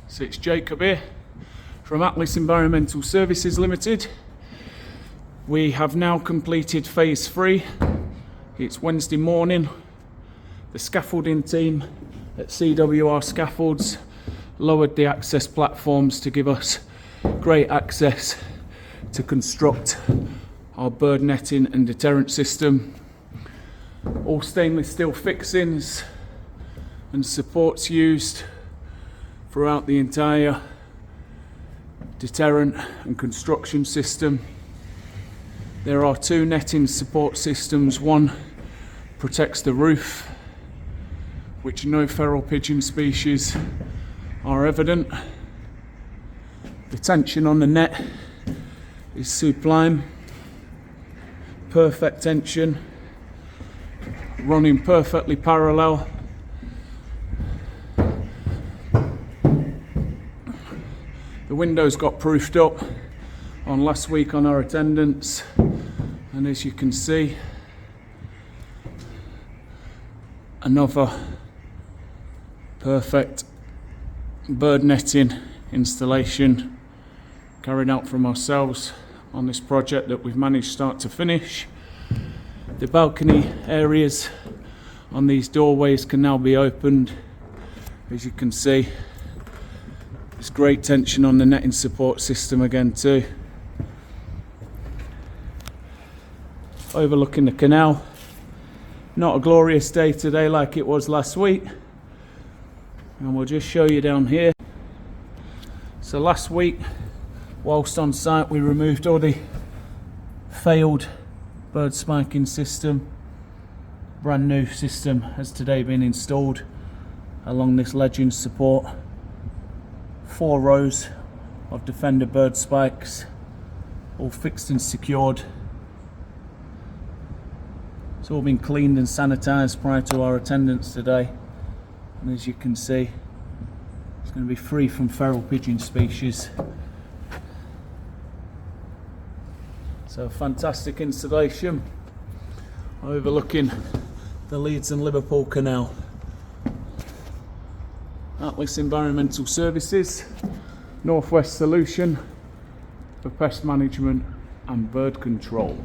So it's Jacob here from Atlas Environmental Services Limited. We have now completed phase 3. It's Wednesday morning. The scaffolding team at 𝗕𝗶𝗿𝗄 Scaffolds lowered the access platforms to give us great access to construct our bird netting and deterrent system. All stainless steel fixings and supports used throughout the entire deterrent and construction system. There are 2 netting support systems. One protects the roof, which no feral pigeon species are evident. The tension on the net is sublime, perfect tension, running perfectly parallel. The windows got proofed up on last week on our attendance, and as you can see, another perfect bird netting installation carried out from ourselves on this project that we've managed start to finish. The balcony areas on these doorways can now be opened. As you can see, there's great tension on the netting support system again too. Overlooking the canal. Not a glorious day today like it was last week, and we'll just show you down here. So last week, whilst on site, we removed all the failed bird spiking system. Brand new system has today been installed along this legend support. 4 rows of Defender bird spikes, all fixed and secured. It's all been cleaned and sanitized prior to our attendance today, and as you can see, it's going to be free from feral pigeon species. So fantastic installation overlooking the Leeds and Liverpool Canal. Atlas Environmental Services, Northwest solution for pest management and bird control.